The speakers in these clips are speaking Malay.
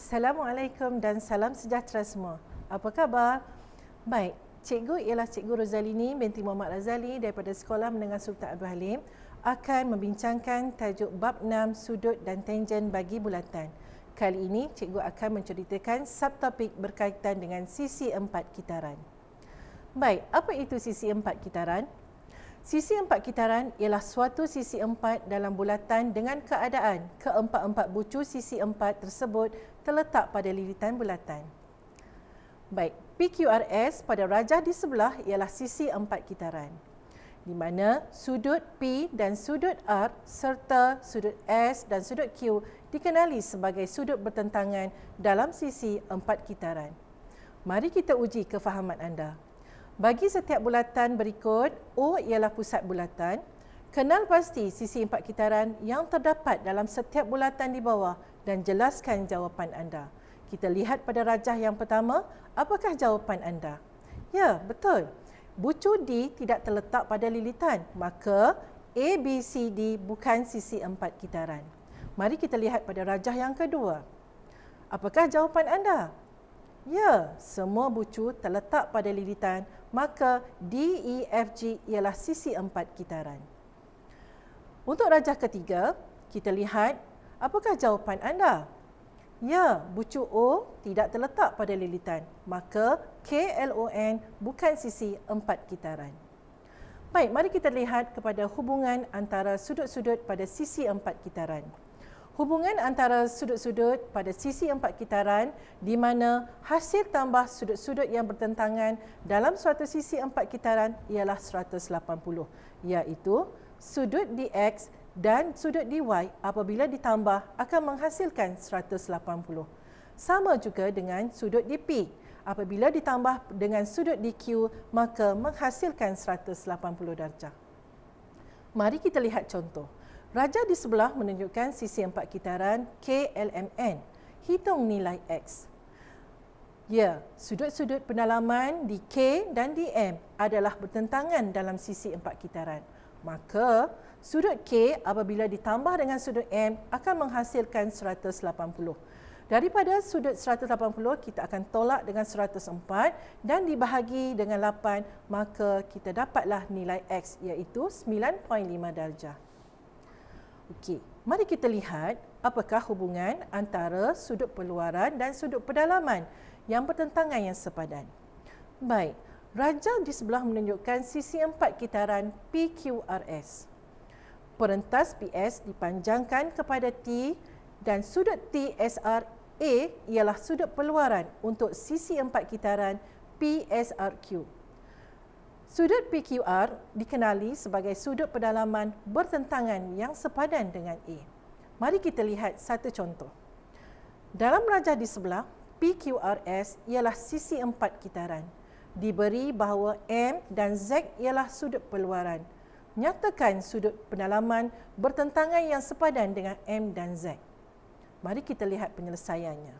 Assalamualaikum dan salam sejahtera semua. Apa khabar? Baik, cikgu ialah Cikgu Rozalini binti Muhammad Razali daripada Sekolah Menengah Sultan Abdul Halim akan membincangkan tajuk bab 6 sudut dan tangen bagi bulatan. Kali ini cikgu akan menceritakan subtopik berkaitan dengan sisi empat kitaran. Baik, apa itu sisi empat kitaran? Sisi empat kitaran ialah suatu sisi empat dalam bulatan dengan keadaan keempat-empat bucu sisi empat tersebut terletak pada lilitan bulatan. Baik, PQRS pada rajah di sebelah ialah sisi empat kitaran, di mana sudut P dan sudut R serta sudut S dan sudut Q dikenali sebagai sudut bertentangan dalam sisi empat kitaran. Mari kita uji kefahaman anda. Bagi setiap bulatan berikut, O ialah pusat bulatan. Kenal pasti sisi empat kitaran yang terdapat dalam setiap bulatan di bawah dan jelaskan jawapan anda. Kita lihat pada rajah yang pertama, apakah jawapan anda? Ya, betul. Bucu D tidak terletak pada lilitan, maka A, B, C, D bukan sisi empat kitaran. Mari kita lihat pada rajah yang kedua. Apakah jawapan anda? Ya, semua bucu terletak pada lilitan, maka D, E, F, G ialah sisi empat kitaran. Untuk rajah ketiga, kita lihat apakah jawapan anda? Ya, bucu O tidak terletak pada lilitan, maka K, L, O, N bukan sisi empat kitaran. Baik, mari kita lihat kepada hubungan antara sudut-sudut pada sisi empat kitaran. Hubungan antara sudut-sudut pada sisi empat kitaran di mana hasil tambah sudut-sudut yang bertentangan dalam suatu sisi empat kitaran ialah 180, iaitu sudut DX dan sudut DY apabila ditambah akan menghasilkan 180. Sama juga dengan sudut DP. Apabila ditambah dengan sudut DQ maka menghasilkan 180 darjah. Mari kita lihat contoh. Rajah di sebelah menunjukkan sisi empat kitaran KLMN. Hitung nilai X. Ya, sudut-sudut pendalaman di K dan di M adalah bertentangan dalam sisi empat kitaran. Maka, sudut K apabila ditambah dengan sudut M akan menghasilkan 180. Daripada sudut 180, kita akan tolak dengan 104 dan dibahagi dengan 8, maka kita dapatlah nilai X iaitu 9.5 darjah. Okey, mari kita lihat apakah hubungan antara sudut peluaran dan sudut pedalaman yang bertentangan yang sepadan. Baik, rajah di sebelah menunjukkan sisi empat kitaran PQRS. Perentas PS dipanjangkan kepada T dan sudut TSR A ialah sudut peluaran untuk sisi empat kitaran PSRQ. Sudut PQR dikenali sebagai sudut pedalaman bertentangan yang sepadan dengan A. Mari kita lihat satu contoh. Dalam rajah di sebelah, PQRS ialah sisi empat kitaran. Diberi bahawa M dan Z ialah sudut peluaran. Nyatakan sudut pendalaman bertentangan yang sepadan dengan M dan Z. Mari kita lihat penyelesaiannya.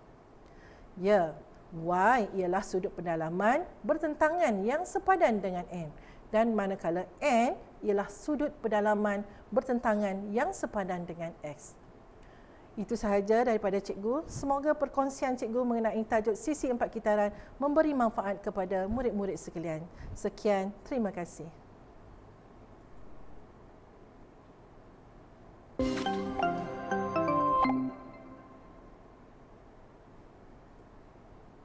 Ya, Y ialah sudut pendalaman bertentangan yang sepadan dengan N dan manakala N ialah sudut pendalaman bertentangan yang sepadan dengan X. Itu sahaja daripada cikgu. Semoga perkongsian cikgu mengenai tajuk sisi empat kitaran memberi manfaat kepada murid-murid sekalian. Sekian, terima kasih.